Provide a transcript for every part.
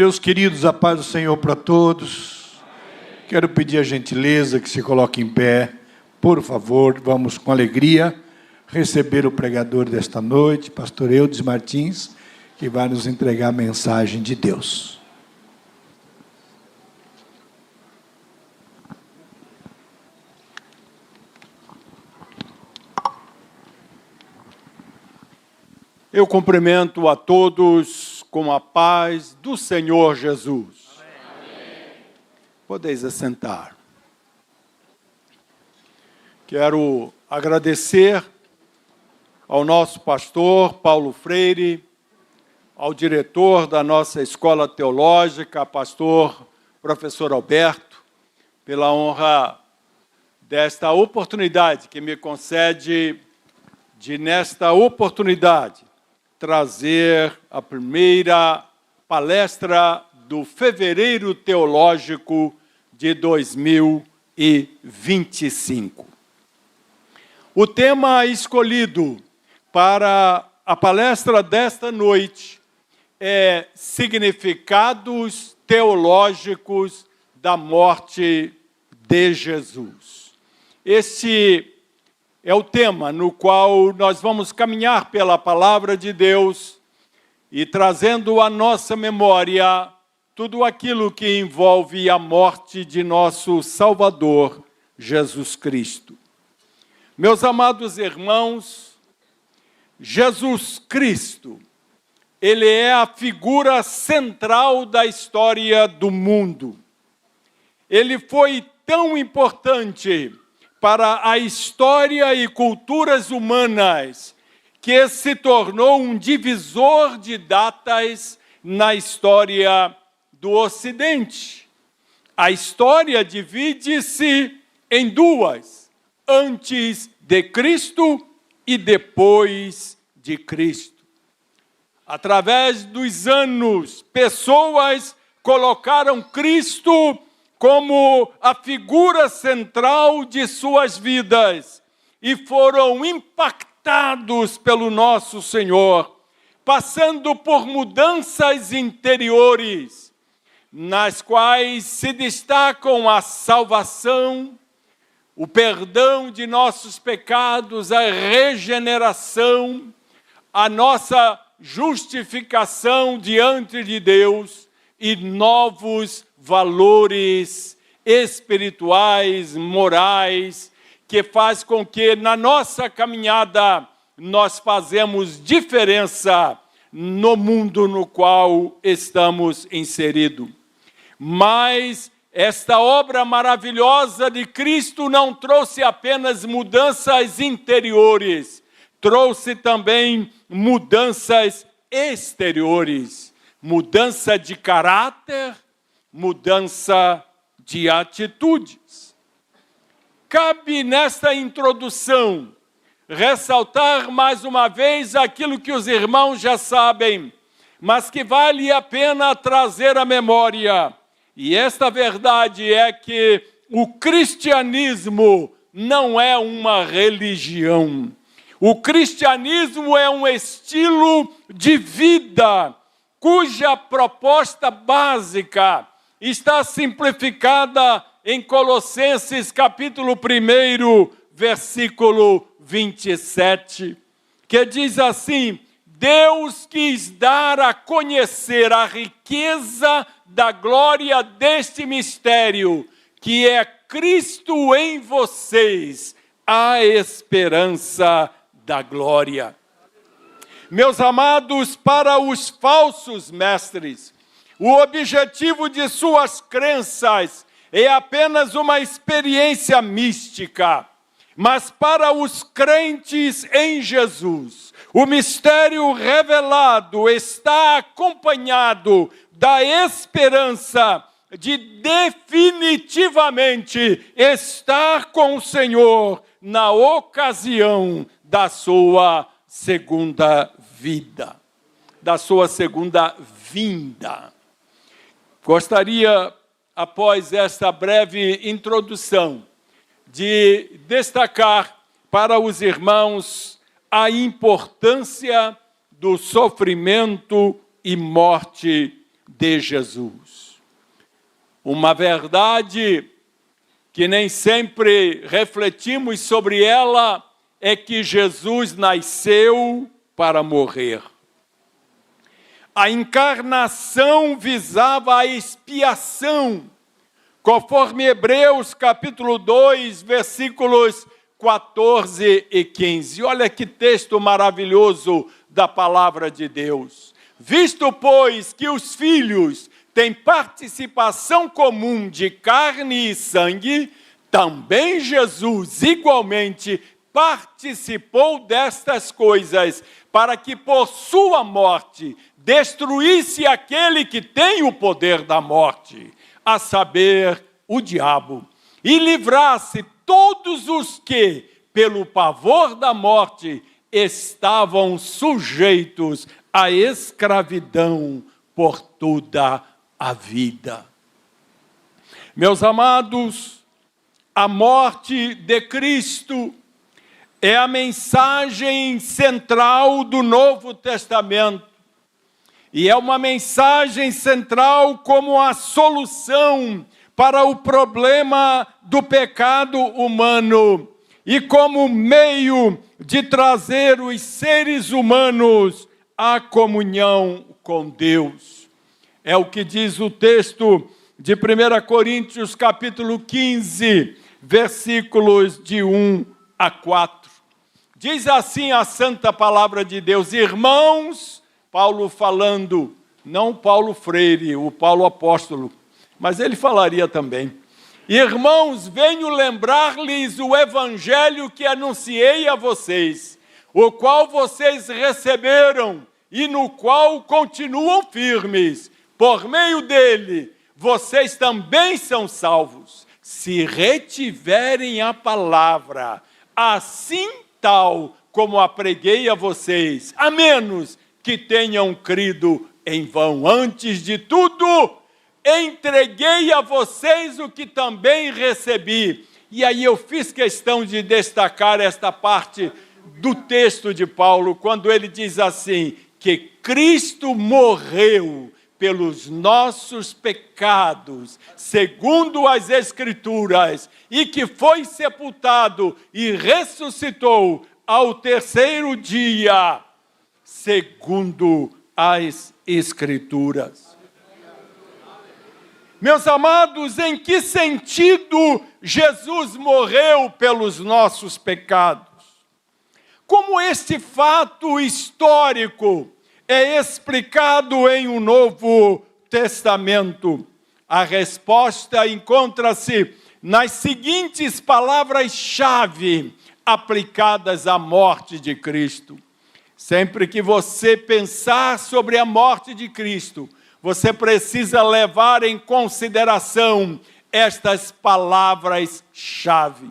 Meus queridos, a paz do Senhor para todos. Amém. Quero pedir a gentileza que se coloque em pé. Por favor, vamos com alegria receber o pregador desta noite, pastor Eudes Martins, que vai nos entregar a mensagem de Deus. Eu cumprimento a todos com a paz do Senhor Jesus. Amém. Podeis assentar. Quero agradecer ao nosso pastor Paulo Freire, ao diretor da nossa escola teológica, professor Alberto, pela honra desta oportunidade que me concede de, nesta oportunidade, trazer a primeira palestra do Fevereiro Teológico de 2025. O tema escolhido para a palestra desta noite é Significados Teológicos da Morte de Jesus. Este é o tema no qual nós vamos caminhar pela palavra de Deus e trazendo à nossa memória tudo aquilo que envolve a morte de nosso Salvador, Jesus Cristo. Meus amados irmãos, Jesus Cristo, ele é a figura central da história do mundo. Ele foi tão importante para a história e culturas humanas, que se tornou um divisor de datas na história do Ocidente. A história divide-se em duas, antes de Cristo e depois de Cristo. Através dos anos, pessoas colocaram Cristo como a figura central de suas vidas e foram impactados pelo nosso Senhor, passando por mudanças interiores, nas quais se destacam a salvação, o perdão de nossos pecados, a regeneração, a nossa justificação diante de Deus e novos valores espirituais, morais, que faz com que na nossa caminhada nós fazemos diferença no mundo no qual estamos inseridos. Mas esta obra maravilhosa de Cristo não trouxe apenas mudanças interiores, trouxe também mudanças exteriores, mudança de caráter, mudança de atitudes. Cabe nesta introdução ressaltar mais uma vez aquilo que os irmãos já sabem, mas que vale a pena trazer à memória. E esta verdade é que o cristianismo não é uma religião. O cristianismo é um estilo de vida, cuja proposta básica está simplificada em Colossenses capítulo 1, versículo 27, que diz assim: Deus quis dar a conhecer a riqueza da glória deste mistério, que é Cristo em vocês, a esperança da glória. Meus amados, para os falsos mestres, o objetivo de suas crenças é apenas uma experiência mística. Mas para os crentes em Jesus, o mistério revelado está acompanhado da esperança de definitivamente estar com o Senhor na ocasião da sua segunda vida, da sua segunda vinda. Gostaria, após esta breve introdução, de destacar para os irmãos a importância do sofrimento e morte de Jesus. Uma verdade que nem sempre refletimos sobre ela é que Jesus nasceu para morrer. A encarnação visava a expiação, conforme Hebreus capítulo 2, versículos 14 e 15. Olha que texto maravilhoso da palavra de Deus. Visto, pois, que os filhos têm participação comum de carne e sangue, também Jesus igualmente participou destas coisas, para que por sua morte destruísse aquele que tem o poder da morte, a saber, o diabo, e livrasse todos os que, pelo pavor da morte, estavam sujeitos à escravidão por toda a vida. Meus amados, a morte de Cristo é a mensagem central do Novo Testamento. E é uma mensagem central como a solução para o problema do pecado humano e como meio de trazer os seres humanos à comunhão com Deus. É o que diz o texto de 1 Coríntios capítulo 15, versículos de 1 a 4. Diz assim a santa palavra de Deus: irmãos, Paulo falando, não Paulo Freire, o Paulo apóstolo, mas ele falaria também. Irmãos, venho lembrar-lhes o evangelho que anunciei a vocês, o qual vocês receberam e no qual continuam firmes. Por meio dele, vocês também são salvos, se retiverem a palavra, assim tal como a preguei a vocês, a menos que tenham crido em vão. Antes de tudo, entreguei a vocês o que também recebi. E aí eu fiz questão de destacar esta parte do texto de Paulo, quando ele diz assim, que Cristo morreu pelos nossos pecados, segundo as Escrituras, e que foi sepultado e ressuscitou ao terceiro dia, segundo as Escrituras. Meus amados, em que sentido Jesus morreu pelos nossos pecados? Como este fato histórico é explicado em um Novo Testamento? A resposta encontra-se nas seguintes palavras-chave aplicadas à morte de Cristo. Sempre que você pensar sobre a morte de Cristo, você precisa levar em consideração estas palavras-chave.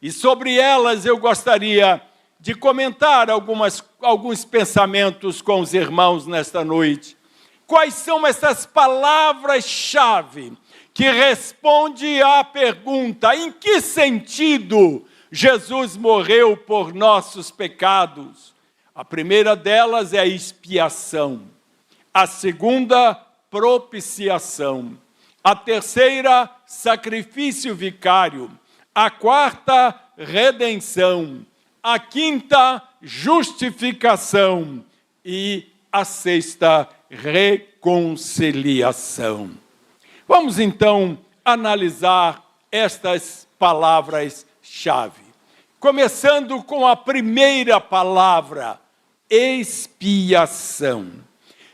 E sobre elas eu gostaria de comentar alguns pensamentos com os irmãos nesta noite. Quais são essas palavras-chave que respondem à pergunta: em que sentido Jesus morreu por nossos pecados? A primeira delas é a expiação. A segunda, propiciação. A terceira, sacrifício vicário. A quarta, redenção. A quinta, justificação. E a sexta, reconciliação. Vamos então analisar estas palavras-chave. Começando com a primeira palavra, expiação.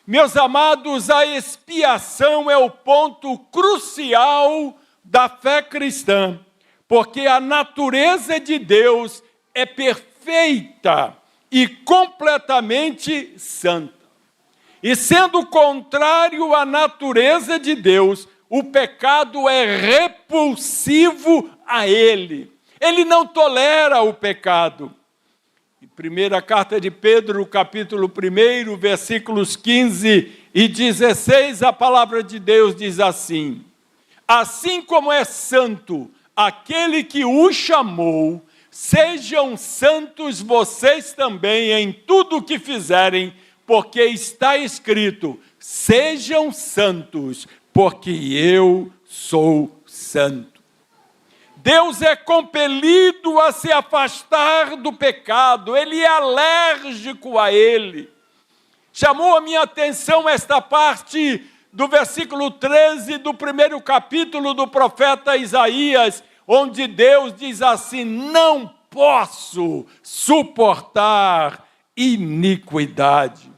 Meus amados, a expiação é o ponto crucial da fé cristã, porque a natureza de Deus é perfeita e completamente santa. E sendo contrário à natureza de Deus, o pecado é repulsivo a Ele. Ele não tolera o pecado. Primeira carta de Pedro, capítulo 1, versículos 15 e 16, a palavra de Deus diz assim: assim como é santo aquele que o chamou, sejam santos vocês também em tudo o que fizerem, porque está escrito: sejam santos, porque eu sou santo. Deus é compelido a se afastar do pecado, ele é alérgico a ele. Chamou a minha atenção esta parte do versículo 13 do primeiro capítulo do profeta Isaías, onde Deus diz assim: não posso suportar iniquidade.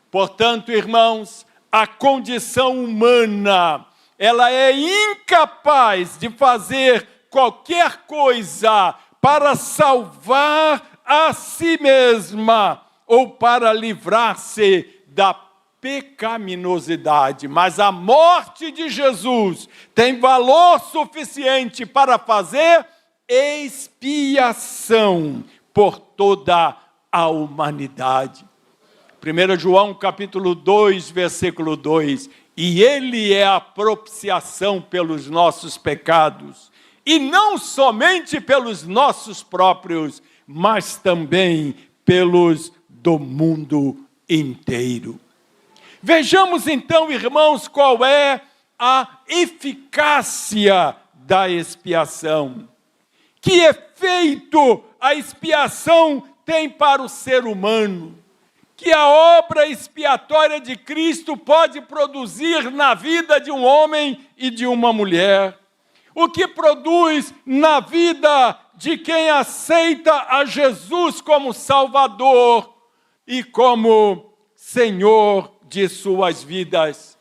Portanto, irmãos, a condição humana, ela é incapaz de fazer qualquer coisa para salvar a si mesma ou para livrar-se da pecaminosidade. Mas a morte de Jesus tem valor suficiente para fazer expiação por toda a humanidade. 1 João capítulo 2, versículo 2, e ele é a propiciação pelos nossos pecados, e não somente pelos nossos próprios, mas também pelos do mundo inteiro. Vejamos então, irmãos, qual é a eficácia da expiação. Que efeito a expiação tem para o ser humano? Que a obra expiatória de Cristo pode produzir na vida de um homem e de uma mulher? O que produz na vida de quem aceita a Jesus como Salvador e como Senhor de suas vidas?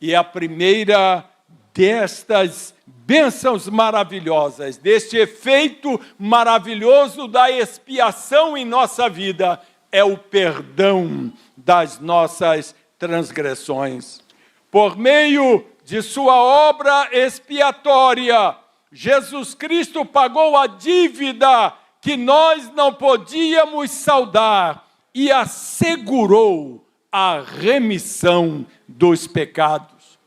E a primeira destas bênçãos maravilhosas, deste efeito maravilhoso da expiação em nossa vida, é o perdão das nossas transgressões. Por meio de sua obra expiatória, Jesus Cristo pagou a dívida que nós não podíamos saldar e assegurou a remissão dos pecados.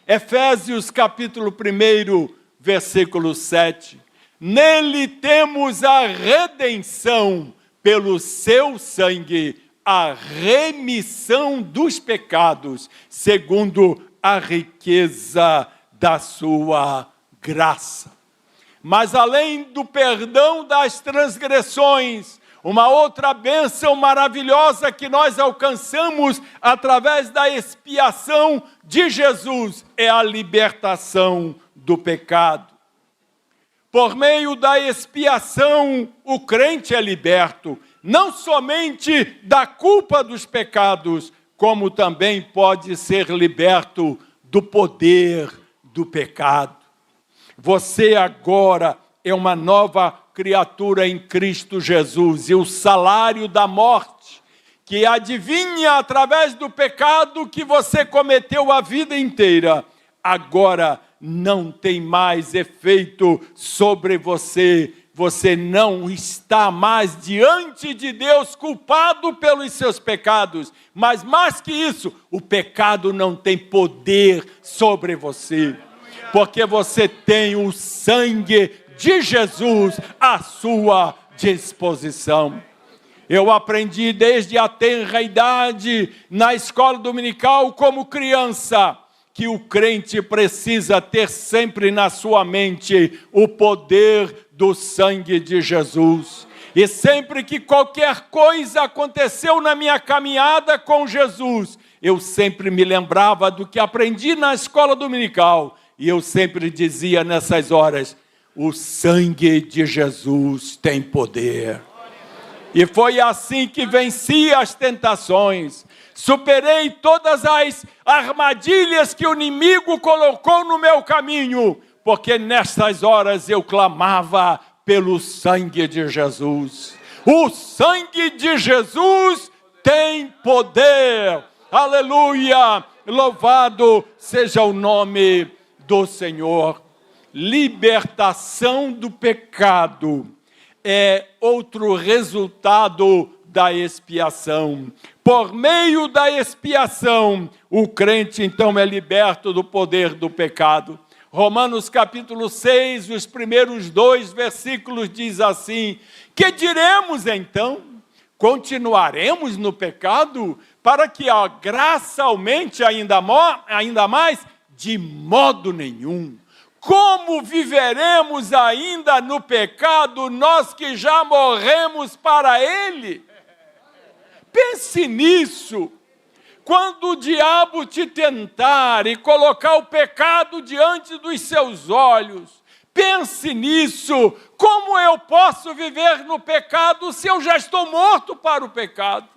Efésios capítulo 1, versículo 7. Nele temos a redenção pelo seu sangue, a remissão dos pecados, segundo a riqueza da sua graça. Mas além do perdão das transgressões, uma outra bênção maravilhosa que nós alcançamos através da expiação de Jesus é a libertação do pecado. Por meio da expiação, o crente é liberto, não somente da culpa dos pecados, como também pode ser liberto do poder do pecado. Você agora é uma nova criatura em Cristo Jesus, e o salário da morte, que adivinha através do pecado que você cometeu a vida inteira, agora não tem mais efeito sobre você. Você não está mais diante de Deus culpado pelos seus pecados, mas mais que isso, o pecado não tem poder sobre você, porque você tem o sangue de Jesus à sua disposição. Eu aprendi desde a tenra idade, na escola dominical, como criança, que o crente precisa ter sempre na sua mente o poder do sangue de Jesus. E sempre que qualquer coisa aconteceu na minha caminhada com Jesus, eu sempre me lembrava do que aprendi na escola dominical, e eu sempre dizia nessas horas: o sangue de Jesus tem poder. E foi assim que venci as tentações. Superei todas as armadilhas que o inimigo colocou no meu caminho, porque nessas horas eu clamava pelo sangue de Jesus. O sangue de Jesus tem poder. Aleluia! Louvado seja o nome do Senhor. Libertação do pecado é outro resultado da expiação. Por meio da expiação, o crente então é liberto do poder do pecado. Romanos capítulo 6, os primeiros 2 versículos diz assim: que diremos então? Continuaremos no pecado para que a graça aumente ainda mais? De modo nenhum. Como viveremos ainda no pecado, nós que já morremos para ele? Pense nisso. Quando o diabo te tentar e colocar o pecado diante dos seus olhos, pense nisso. Como eu posso viver no pecado se eu já estou morto para o pecado?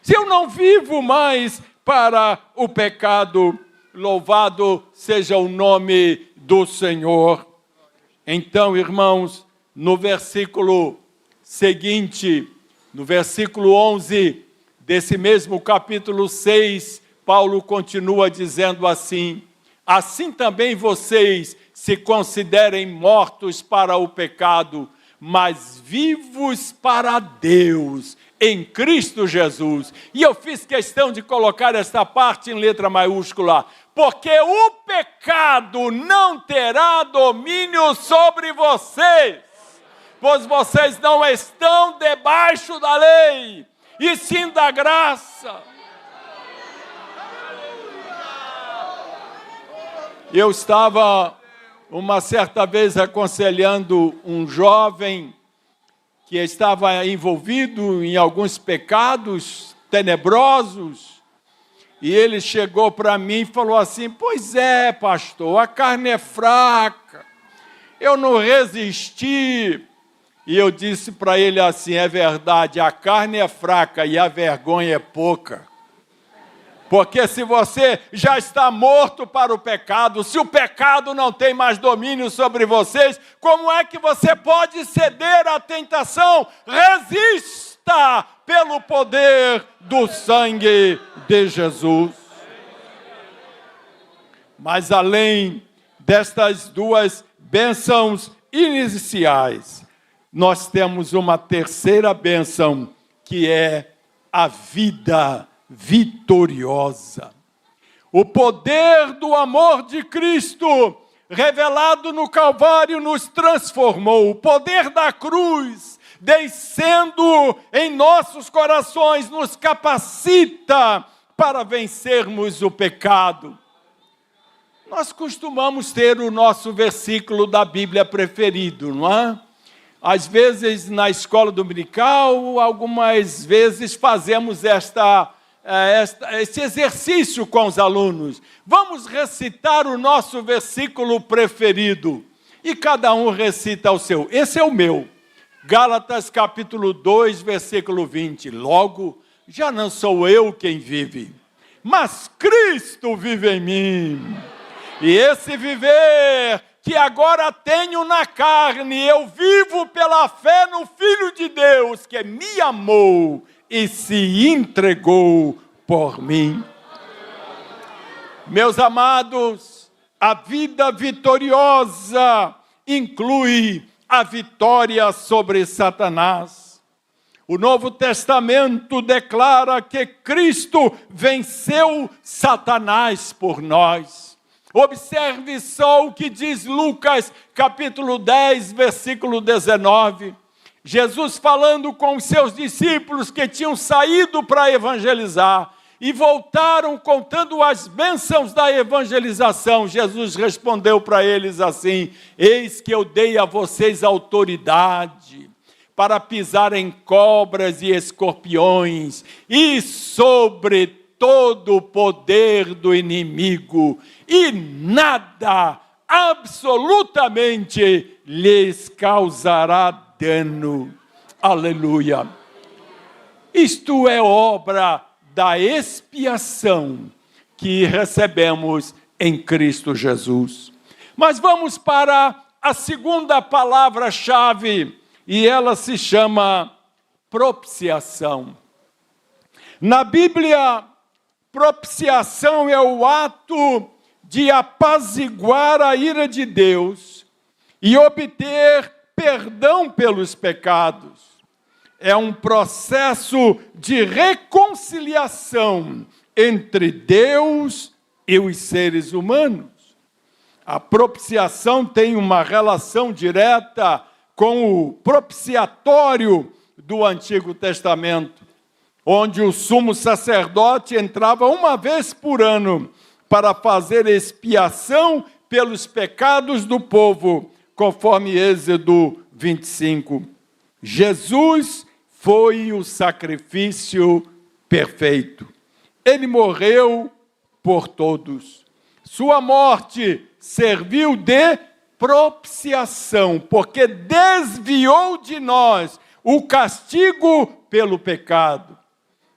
Se eu não vivo mais para o pecado, louvado seja o nome do Senhor. Então, irmãos, no versículo seguinte, no versículo 11 desse mesmo capítulo 6, Paulo continua dizendo assim: assim também vocês se considerem mortos para o pecado, mas vivos para Deus, em Cristo Jesus. E eu fiz questão de colocar esta parte em letra maiúscula, porque o pecado não terá domínio sobre vocês, pois vocês não estão debaixo da lei, e sim da graça. Eu estava uma certa vez aconselhando um jovem que estava envolvido em alguns pecados tenebrosos, e ele chegou para mim e falou assim: pois é, pastor, a carne é fraca, eu não resisti. E eu disse para ele assim: é verdade, a carne é fraca e a vergonha é pouca. Porque se você já está morto para o pecado, se o pecado não tem mais domínio sobre vocês, como é que você pode ceder à tentação? Resista pelo poder do sangue de Jesus. Mas além destas duas bênçãos iniciais, nós temos uma terceira bênção, que é a vida vitoriosa. O poder do amor de Cristo, revelado no Calvário, nos transformou. O poder da cruz, descendo em nossos corações, nos capacita para vencermos o pecado. Nós costumamos ter o nosso versículo da Bíblia preferido, não é? Às vezes, na escola dominical, algumas vezes fazemos esse exercício com os alunos. Vamos recitar o nosso versículo preferido. E cada um recita o seu. Esse é o meu. Gálatas capítulo 2, versículo 20. Logo, já não sou eu quem vive, mas Cristo vive em mim. E esse viver que agora tenho na carne, eu vivo pela fé no Filho de Deus, que me amou e se entregou por mim. Meus amados, a vida vitoriosa inclui a vitória sobre Satanás. O Novo Testamento declara que Cristo venceu Satanás por nós. Observe só o que diz Lucas, capítulo 10, versículo 19. Jesus falando com os seus discípulos que tinham saído para evangelizar e voltaram contando as bênçãos da evangelização. Jesus respondeu para eles assim: eis que eu dei a vocês autoridade para pisar em cobras e escorpiões e sobre todo o poder do inimigo, e nada, absolutamente, lhes causará dano. Aleluia! Isto é obra da expiação que recebemos em Cristo Jesus. Mas vamos para a segunda palavra-chave, e ela se chama propiciação. Na Bíblia, propiciação é o ato de apaziguar a ira de Deus e obter perdão pelos pecados. É um processo de reconciliação entre Deus e os seres humanos. A propiciação tem uma relação direta com o propiciatório do Antigo Testamento. onde o sumo sacerdote entrava uma vez por ano para fazer expiação pelos pecados do povo, conforme Êxodo 25. Jesus foi o sacrifício perfeito. Ele morreu por todos. Sua morte serviu de propiciação, porque desviou de nós o castigo pelo pecado.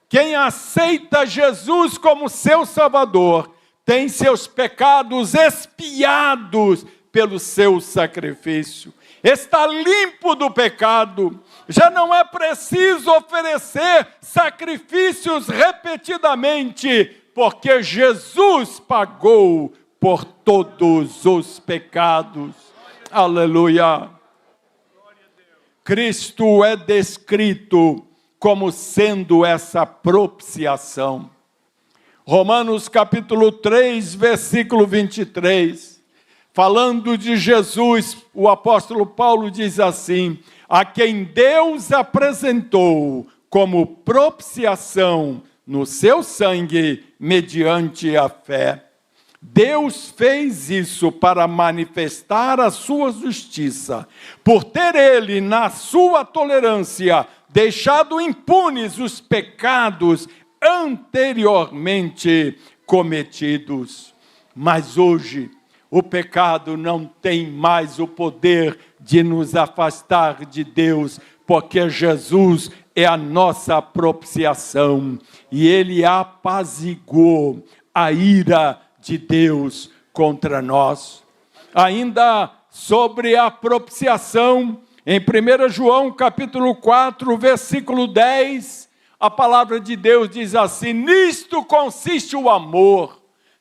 Quem aceita Jesus como seu Salvador tem seus pecados expiados pelo seu sacrifício. Está limpo do pecado. Já não é preciso oferecer sacrifícios repetidamente, porque Jesus pagou por todos os pecados. Aleluia. Cristo é descrito como sendo essa propiciação. Romanos capítulo 3, versículo 23. Falando de Jesus, o apóstolo Paulo diz assim: a quem Deus apresentou como propiciação no seu sangue, mediante a fé. Deus fez isso para manifestar a sua justiça, por ter ele, na sua tolerância, deixado impunes os pecados anteriormente cometidos. Mas hoje, o pecado não tem mais o poder de nos afastar de Deus, porque Jesus é a nossa propiciação, e ele apaziguou a ira de Deus contra nós. Ainda sobre a propiciação, em 1 João capítulo 4, versículo 10, a palavra de Deus diz assim: nisto consiste o amor,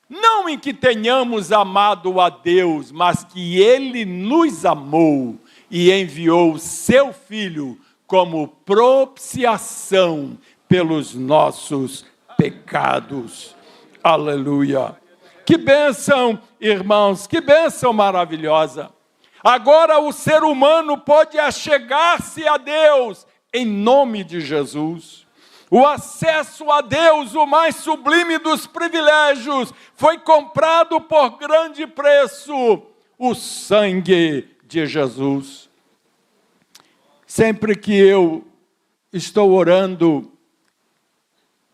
não em que tenhamos amado a Deus, mas que ele nos amou e enviou seu Filho como propiciação pelos nossos pecados. Aleluia! Que bênção, irmãos, que bênção maravilhosa. Agora o ser humano pode achegar-se a Deus em nome de Jesus. O acesso a Deus, o mais sublime dos privilégios, foi comprado por grande preço, o sangue de Jesus. Sempre que eu estou orando,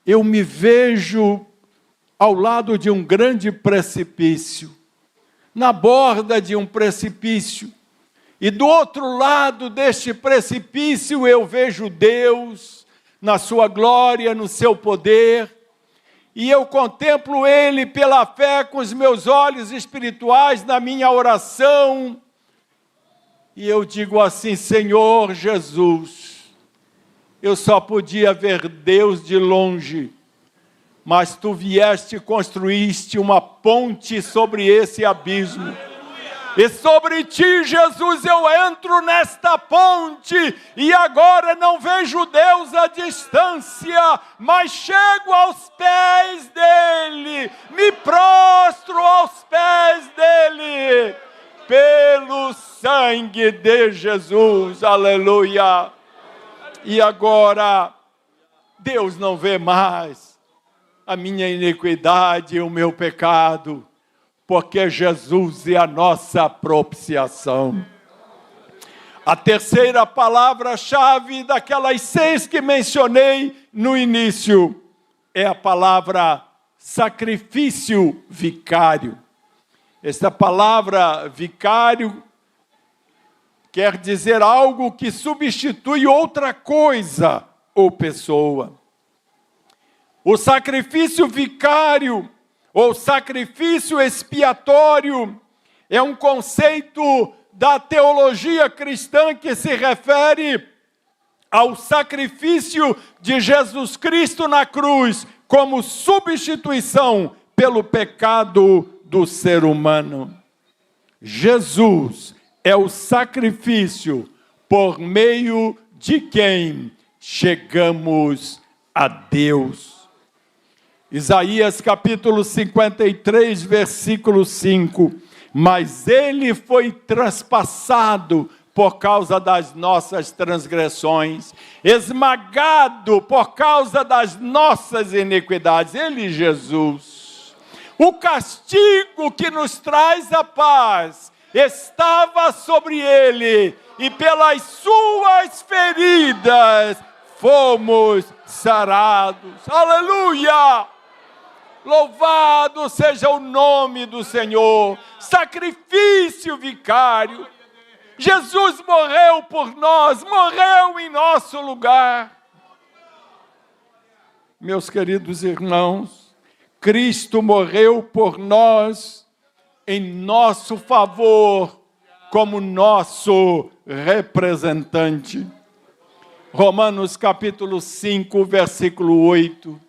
eu me vejo ao lado de um grande precipício, na borda de um precipício, e do outro lado deste precipício eu vejo Deus na sua glória, no seu poder, e eu contemplo ele pela fé com os meus olhos espirituais na minha oração, e eu digo assim: Senhor Jesus, eu só podia ver Deus de longe, mas tu vieste e construíste uma ponte sobre esse abismo. E sobre ti, Jesus, eu entro nesta ponte, e agora não vejo Deus à distância, mas chego aos pés dele, me prostro aos pés dele, pelo sangue de Jesus, aleluia. E agora, Deus não vê mais a minha iniquidade e o meu pecado, porque Jesus é a nossa propiciação. A terceira palavra-chave daquelas 6 que mencionei no início é a palavra sacrifício vicário. Esta palavra vicário quer dizer algo que substitui outra coisa ou pessoa. O sacrifício vicário, ou sacrifício expiatório, é um conceito da teologia cristã que se refere ao sacrifício de Jesus Cristo na cruz, como substituição pelo pecado do ser humano. Jesus é o sacrifício por meio de quem chegamos a Deus. Isaías capítulo 53, versículo 5. Mas ele foi traspassado por causa das nossas transgressões, esmagado por causa das nossas iniquidades. Ele, Jesus, o castigo que nos traz a paz, estava sobre ele, e pelas suas feridas fomos sarados. Aleluia! Louvado seja o nome do Senhor. Sacrifício vicário. Jesus morreu por nós, morreu em nosso lugar. Meus queridos irmãos, Cristo morreu por nós em nosso favor, como nosso representante. Romanos capítulo 5, versículo 8.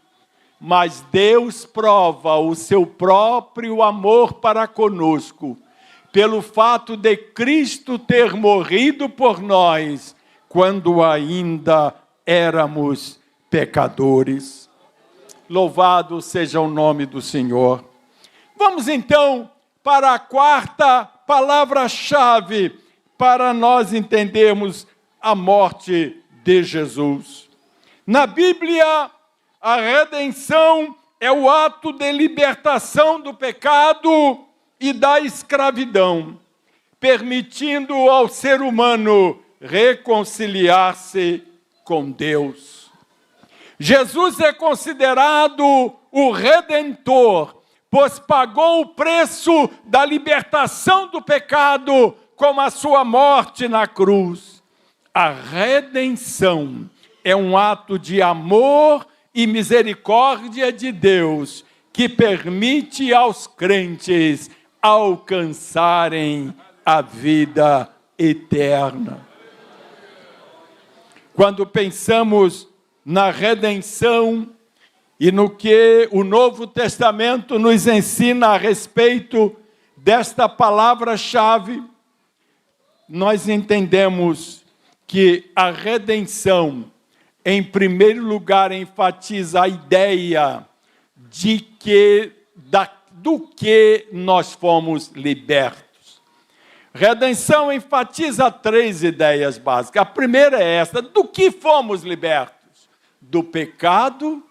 Mas Deus prova o seu próprio amor para conosco, pelo fato de Cristo ter morrido por nós, quando ainda éramos pecadores. Louvado seja o nome do Senhor. Vamos então para a quarta palavra-chave, para nós entendermos a morte de Jesus. Na Bíblia, a redenção é o ato de libertação do pecado e da escravidão, permitindo ao ser humano reconciliar-se com Deus. Jesus é considerado o Redentor, pois pagou o preço da libertação do pecado com a sua morte na cruz. A redenção é um ato de amor e misericórdia de Deus, que permite aos crentes alcançarem a vida eterna. Quando pensamos na redenção e no que o Novo Testamento nos ensina a respeito desta palavra-chave, nós entendemos que a redenção, em primeiro lugar, enfatiza a ideia de do que nós fomos libertos. Redenção enfatiza 3 ideias básicas. A primeira é esta: do que fomos libertos? Do pecado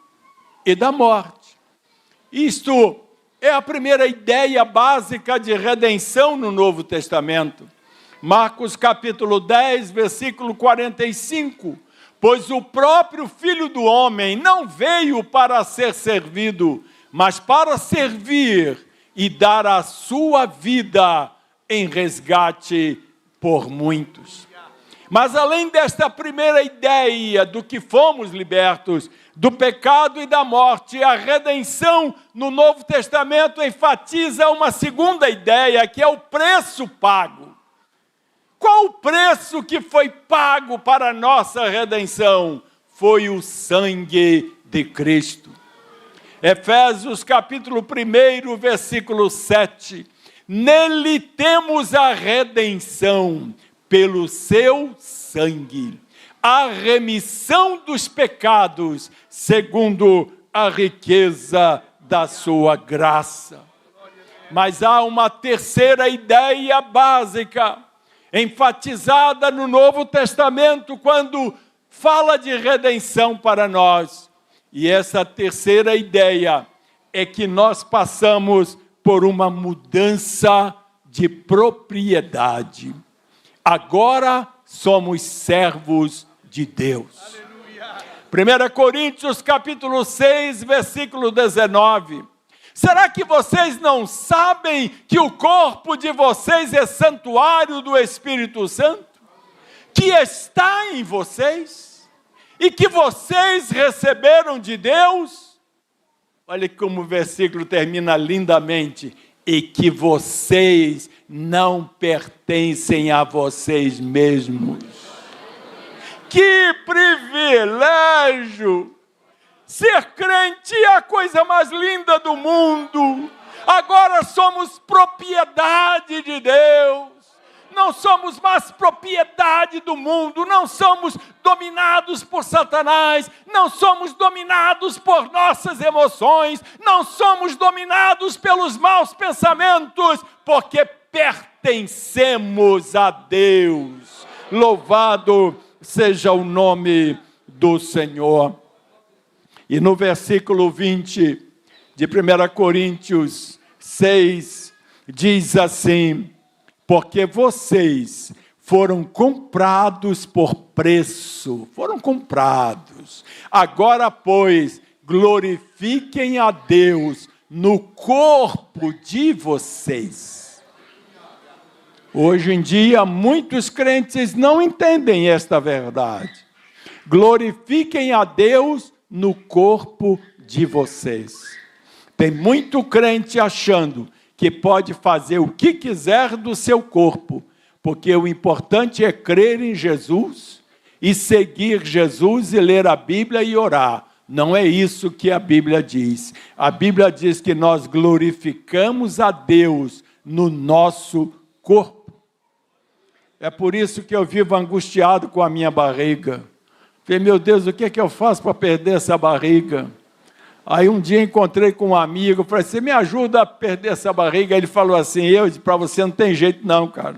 e da morte. Isto é a primeira ideia básica de redenção no Novo Testamento. Marcos capítulo 10, versículo 45. Pois o próprio Filho do Homem não veio para ser servido, mas para servir e dar a sua vida em resgate por muitos. Mas além desta primeira ideia do que fomos libertos, do pecado e da morte, a redenção no Novo Testamento enfatiza uma segunda ideia, que é o preço pago. Qual o preço que foi pago para a nossa redenção? Foi o sangue de Cristo. Efésios capítulo 1, versículo 7. Nele temos a redenção pelo seu sangue, a remissão dos pecados, segundo a riqueza da sua graça. Mas há uma terceira ideia básica, enfatizada no Novo Testamento, quando fala de redenção para nós. E essa terceira ideia é que nós passamos por uma mudança de propriedade. Agora somos servos de Deus. 1 Coríntios capítulo 6, versículo 19. Será que vocês não sabem que o corpo de vocês é santuário do Espírito Santo, que está em vocês, e que vocês receberam de Deus? Olha como o versículo termina lindamente. E que vocês não pertencem a vocês mesmos. Que privilégio! Ser crente é a coisa mais linda do mundo. Agora somos propriedade de Deus. Não somos mais propriedade do mundo. Não somos dominados por Satanás. Não somos dominados por nossas emoções. Não somos dominados pelos maus pensamentos. Porque pertencemos a Deus. Louvado seja o nome do Senhor. E no versículo 20 de 1 Coríntios 6, diz assim: porque vocês foram comprados por preço, foram comprados. Agora, pois, glorifiquem a Deus no corpo de vocês. Hoje em dia, muitos crentes não entendem esta verdade. Glorifiquem a Deus no corpo de vocês. Tem muito crente achando que pode fazer o que quiser do seu corpo, porque o importante é crer em Jesus e seguir Jesus e ler a Bíblia e orar. Não é isso que a Bíblia diz. A Bíblia diz que nós glorificamos a Deus no nosso corpo. É por isso que eu vivo angustiado com a minha barriga. Falei, meu Deus, o que é que eu faço para perder essa barriga? Aí um dia encontrei com um amigo, falei, você me ajuda a perder essa barriga? Ele falou assim, para você não tem jeito não, cara.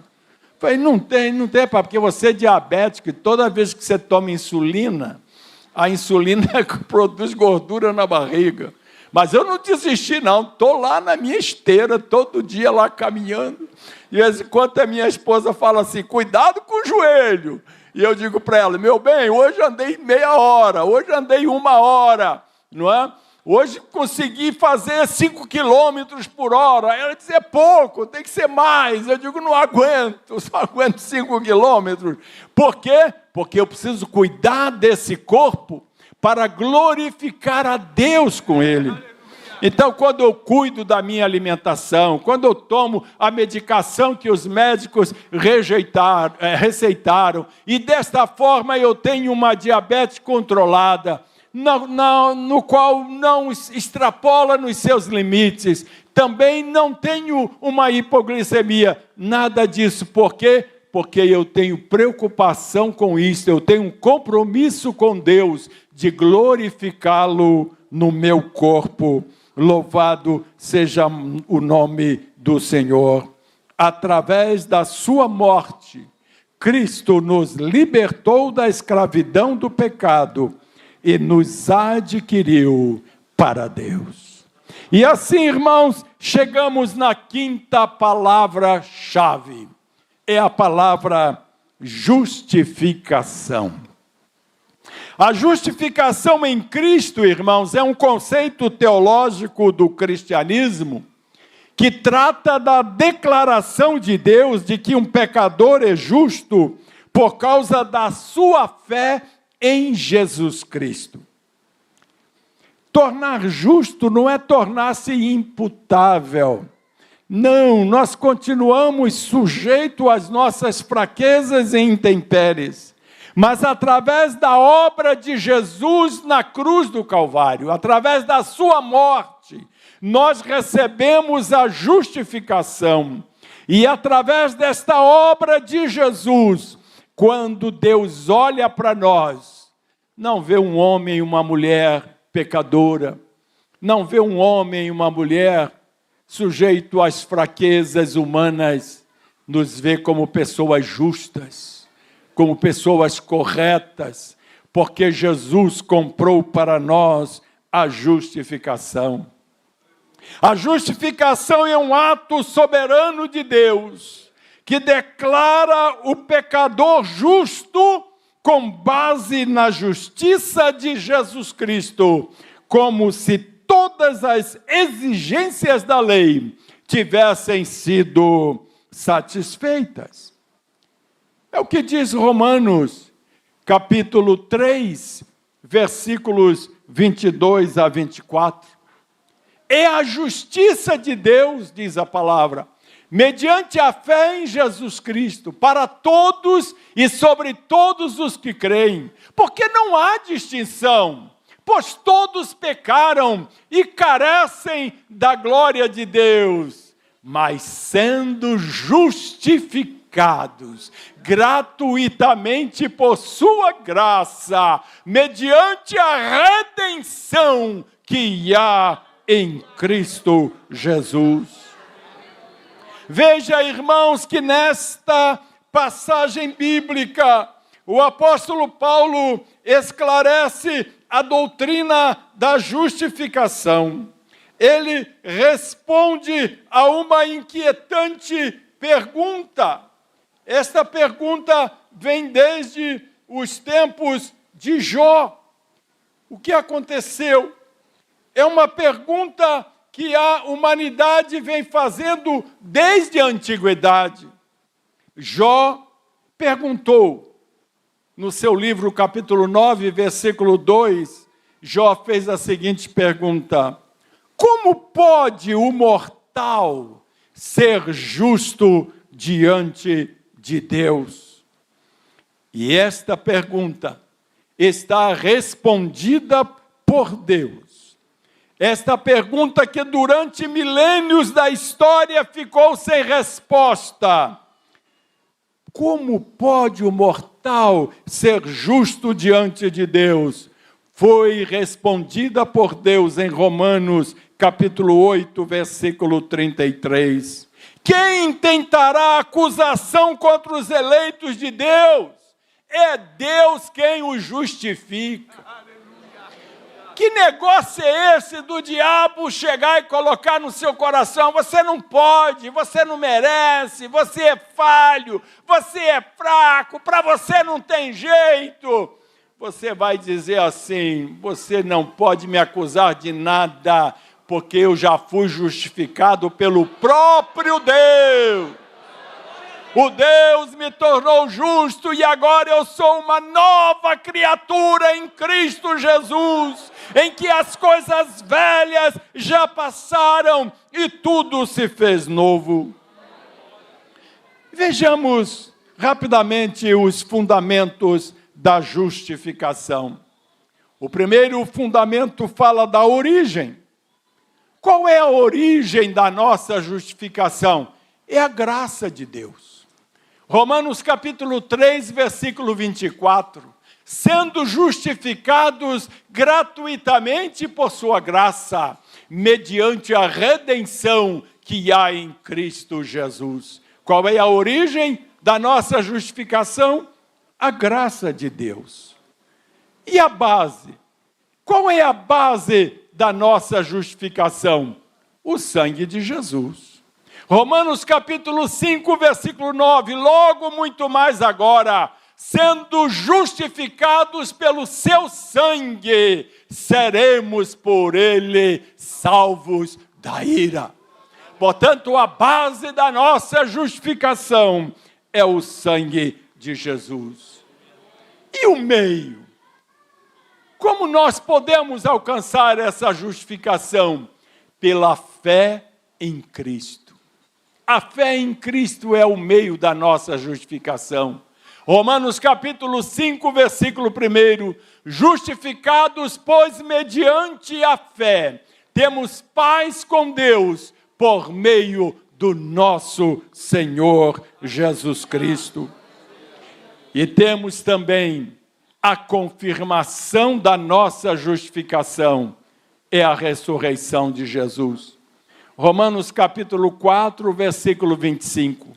Falei, não tem, porque você é diabético e toda vez que você toma insulina, a insulina produz gordura na barriga. Mas eu não desisti não, estou lá na minha esteira, todo dia lá caminhando. E de vez em quando a minha esposa fala assim, cuidado com o joelho. E eu digo para ela, meu bem, hoje andei meia hora, hoje andei 1 hora, não é? Hoje consegui fazer 5 quilômetros por hora. Ela diz, é pouco, tem que ser mais. Eu digo, não aguento, só aguento 5 quilômetros. Por quê? Porque eu preciso cuidar desse corpo para glorificar a Deus com ele. Então, quando eu cuido da minha alimentação, quando eu tomo a medicação que os médicos receitaram, e desta forma eu tenho uma diabetes controlada, no qual não extrapola nos seus limites, também não tenho uma hipoglicemia, nada disso. Por quê? Porque eu tenho preocupação com isso, eu tenho um compromisso com Deus de glorificá-lo no meu corpo. Louvado seja o nome do Senhor. Através da sua morte, Cristo nos libertou da escravidão do pecado e nos adquiriu para Deus. E assim, irmãos, chegamos na 5ª palavra-chave. É a palavra justificação. A justificação em Cristo, irmãos, é um conceito teológico do cristianismo que trata da declaração de Deus de que um pecador é justo por causa da sua fé em Jesus Cristo. Tornar justo não é tornar-se imputável. Não, nós continuamos sujeitos às nossas fraquezas e intempéries. Mas através da obra de Jesus na cruz do Calvário, através da sua morte, nós recebemos a justificação. E através desta obra de Jesus, quando Deus olha para nós, não vê um homem e uma mulher pecadora, não vê um homem e uma mulher sujeito às fraquezas humanas, nos vê como pessoas justas, como pessoas corretas, porque Jesus comprou para nós a justificação. A justificação é um ato soberano de Deus, que declara o pecador justo com base na justiça de Jesus Cristo, como se todas as exigências da lei tivessem sido satisfeitas. É o que diz Romanos, capítulo 3, versículos 22 a 24. É a justiça de Deus, diz a palavra, mediante a fé em Jesus Cristo, para todos e sobre todos os que creem, porque não há distinção, pois todos pecaram e carecem da glória de Deus, mas sendo justificados gratuitamente por sua graça, mediante a redenção que há em Cristo Jesus. Veja, irmãos, que nesta passagem bíblica, o apóstolo Paulo esclarece a doutrina da justificação. Ele responde a uma inquietante pergunta. Esta pergunta vem desde os tempos de Jó. O que aconteceu? É uma pergunta que a humanidade vem fazendo desde a antiguidade. Jó perguntou, no seu livro, capítulo 9, versículo 2, Jó fez a seguinte pergunta: como pode o mortal ser justo diante de Deus? E esta pergunta está respondida por Deus. Esta pergunta que durante milênios da história ficou sem resposta. Como pode o mortal ser justo diante de Deus? Foi respondida por Deus em Romanos, capítulo 8, versículo 33. Quem tentará acusação contra os eleitos de Deus? É Deus quem os justifica. Que negócio é esse do diabo chegar e colocar no seu coração: você não pode, você não merece, você é falho, você é fraco, para você não tem jeito? Você vai dizer assim: você não pode me acusar de nada, porque eu já fui justificado pelo próprio Deus. O Deus me tornou justo e agora eu sou uma nova criatura em Cristo Jesus, em que as coisas velhas já passaram e tudo se fez novo. Vejamos rapidamente os fundamentos da justificação. O primeiro fundamento fala da origem. Qual é a origem da nossa justificação? É a graça de Deus. Romanos capítulo 3, versículo 24. Sendo justificados gratuitamente por sua graça, mediante a redenção que há em Cristo Jesus. Qual é a origem da nossa justificação? A graça de Deus. E a base? Qual é a base da nossa justificação? O sangue de Jesus. Romanos capítulo 5, versículo 9, logo muito mais agora, sendo justificados pelo seu sangue, seremos por ele salvos da ira. Portanto, a base da nossa justificação é o sangue de Jesus. E o meio? Como nós podemos alcançar essa justificação? Pela fé em Cristo. A fé em Cristo é o meio da nossa justificação. Romanos capítulo 5, versículo 1. Justificados, pois, mediante a fé, temos paz com Deus, por meio do nosso Senhor Jesus Cristo. E temos também a confirmação da nossa justificação, é a ressurreição de Jesus. Romanos capítulo 4, versículo 25.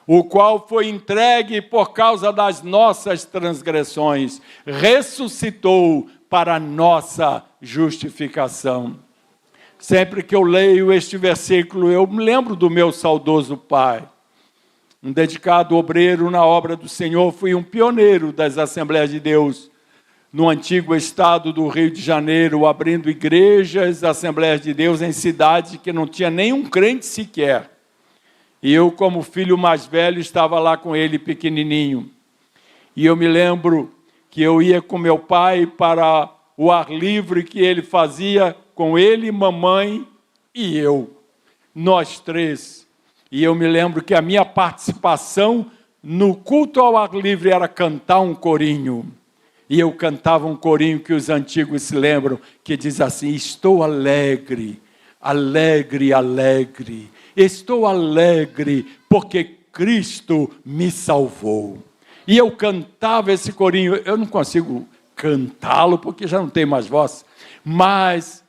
O qual foi entregue por causa das nossas transgressões, ressuscitou para a nossa justificação. Sempre que eu leio este versículo, eu me lembro do meu saudoso pai. Um dedicado obreiro na obra do Senhor, fui um pioneiro das Assembleias de Deus, no antigo estado do Rio de Janeiro, abrindo igrejas, Assembleias de Deus, em cidades que não tinha nenhum crente sequer. E eu, como filho mais velho, estava lá com ele pequenininho. E eu me lembro que eu ia com meu pai para o ar livre que ele fazia com ele, mamãe e eu, nós três. E eu me lembro que a minha participação no culto ao ar livre era cantar um corinho. E eu cantava um corinho que os antigos se lembram, que diz assim: estou alegre, alegre, alegre. Estou alegre porque Cristo me salvou. E eu cantava esse corinho. Eu não consigo cantá-lo porque já não tenho mais voz. Mas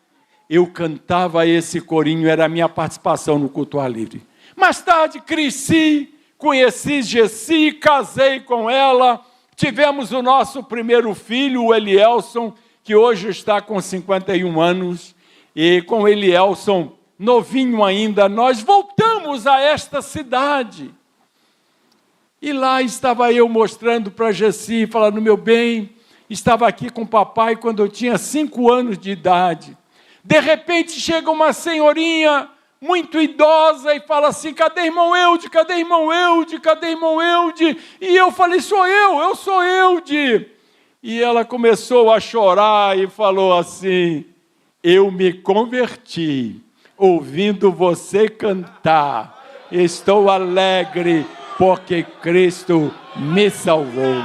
eu cantava esse corinho, era a minha participação no culto ao ar livre. Mais tarde cresci, conheci Gessi, casei com ela, tivemos o nosso primeiro filho, o Elielson, que hoje está com 51 anos, e com Elielson, novinho ainda, nós voltamos a esta cidade. E lá estava eu mostrando para Gessi, falando, meu bem, estava aqui com o papai quando eu tinha 5 anos de idade. De repente chega uma senhorinha muito idosa e fala assim, cadê irmão Eude, cadê irmão Eude, cadê irmão Eude? E eu falei, eu sou Eude. E ela começou a chorar e falou assim, eu me converti ouvindo você cantar, estou alegre porque Cristo me salvou.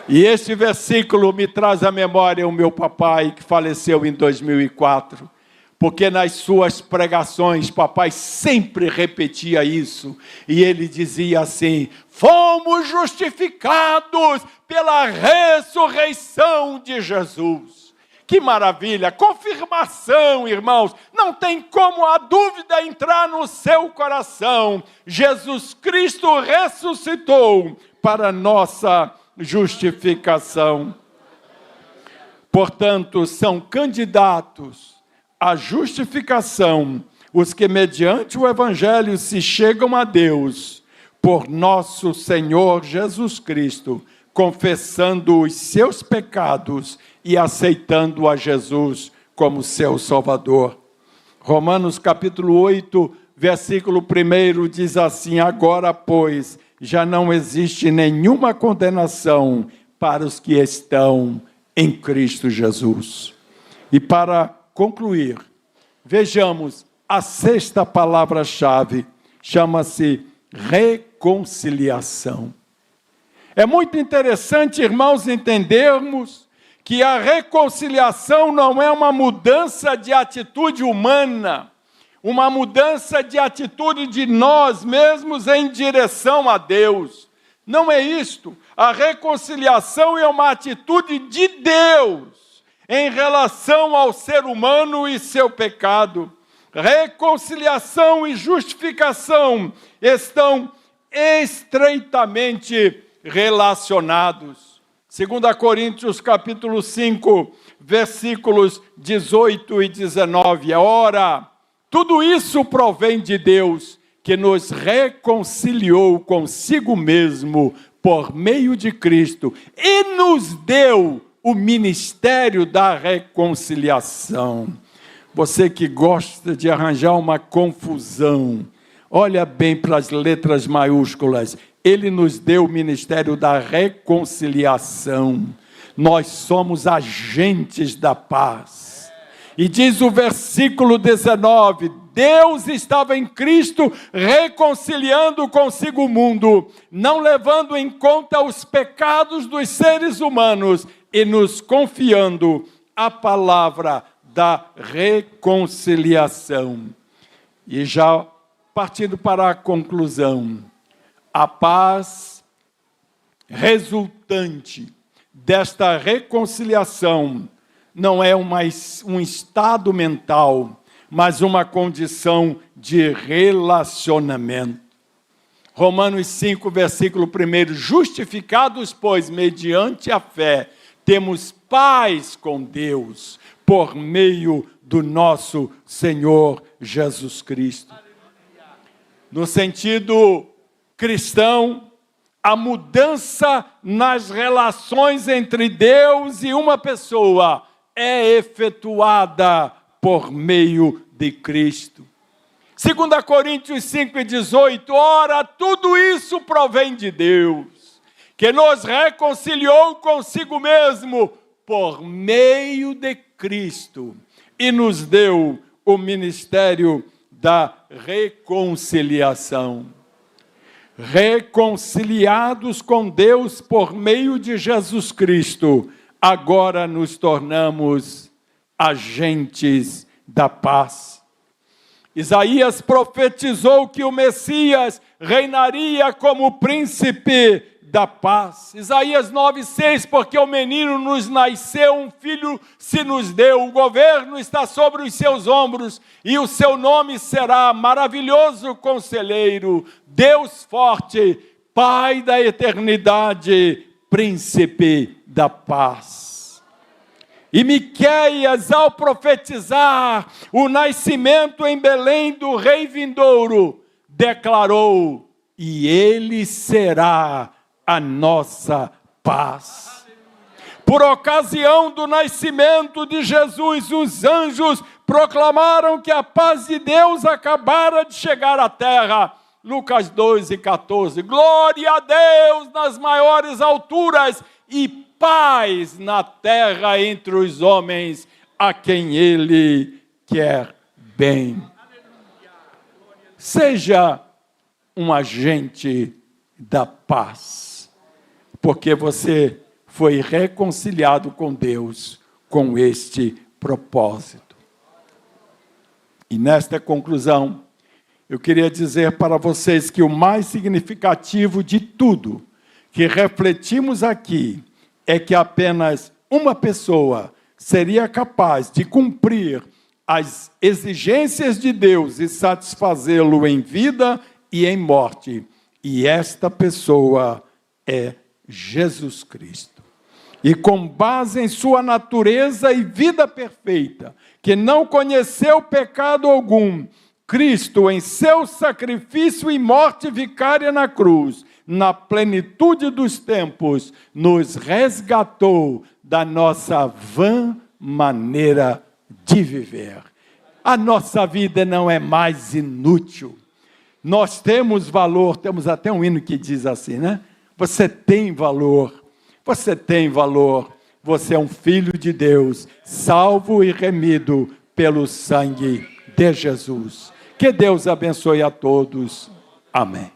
E este versículo me traz à memória o meu papai, que faleceu em 2004, porque nas suas pregações, papai sempre repetia isso, e ele dizia assim, fomos justificados pela ressurreição de Jesus. Que maravilha, confirmação, irmãos, não tem como a dúvida entrar no seu coração. Jesus Cristo ressuscitou para nossa justificação. Portanto, são candidatos à justificação os que mediante o Evangelho se chegam a Deus por nosso Senhor Jesus Cristo, confessando os seus pecados e aceitando a Jesus como seu Salvador. Romanos capítulo 8, versículo 1 diz assim, agora, pois, já não existe nenhuma condenação para os que estão em Cristo Jesus. E para concluir, vejamos a 6ª palavra-chave, chama-se reconciliação. É muito interessante, irmãos, entendermos que a reconciliação não é uma mudança de atitude humana, uma mudança de atitude de nós mesmos em direção a Deus. Não é isto. A reconciliação é uma atitude de Deus em relação ao ser humano e seu pecado. Reconciliação e justificação estão estreitamente relacionados. 2 Coríntios capítulo 5, versículos 18 e 19. Ora, tudo isso provém de Deus, que nos reconciliou consigo mesmo por meio de Cristo e nos deu o ministério da reconciliação. Você que gosta de arranjar uma confusão, olha bem para as letras maiúsculas. Ele nos deu o ministério da reconciliação. Nós somos agentes da paz. E diz o versículo 19, Deus estava em Cristo reconciliando consigo o mundo, não levando em conta os pecados dos seres humanos e nos confiando a palavra da reconciliação. E já partindo para a conclusão, a paz resultante desta reconciliação não é um estado mental, mas uma condição de relacionamento. Romanos 5, versículo 1, justificados, pois, mediante a fé, temos paz com Deus, por meio do nosso Senhor Jesus Cristo. No sentido cristão, a mudança nas relações entre Deus e uma pessoa é efetuada por meio de Cristo. 2 Coríntios 5,18, ora, tudo isso provém de Deus, que nos reconciliou consigo mesmo por meio de Cristo e nos deu o ministério da reconciliação. Reconciliados com Deus por meio de Jesus Cristo, agora nos tornamos agentes da paz. Isaías profetizou que o Messias reinaria como príncipe da paz. Isaías 9:6, porque o menino nos nasceu, um filho se nos deu, o governo está sobre os seus ombros, e o seu nome será Maravilhoso Conselheiro, Deus Forte, Pai da Eternidade, Príncipe da Paz. E Miqueias, ao profetizar o nascimento em Belém do rei vindouro, declarou: e ele será a nossa paz. Por ocasião do nascimento de Jesus, os anjos proclamaram que a paz de Deus acabara de chegar à terra. Lucas 2:14. Glória a Deus nas maiores alturas e paz na terra entre os homens a quem Ele quer bem. Seja um agente da paz, porque você foi reconciliado com Deus com este propósito. E nesta conclusão, eu queria dizer para vocês que o mais significativo de tudo que refletimos aqui é que apenas uma pessoa seria capaz de cumprir as exigências de Deus e satisfazê-lo em vida e em morte. E esta pessoa é Jesus Cristo. E com base em sua natureza e vida perfeita, que não conheceu pecado algum, Cristo, em seu sacrifício e morte vicária na cruz, na plenitude dos tempos, nos resgatou da nossa vã maneira de viver. A nossa vida não é mais inútil. Nós temos valor, temos até um hino que diz assim, né? Você tem valor, você tem valor. Você é um filho de Deus, salvo e remido pelo sangue de Jesus. Que Deus abençoe a todos. Amém.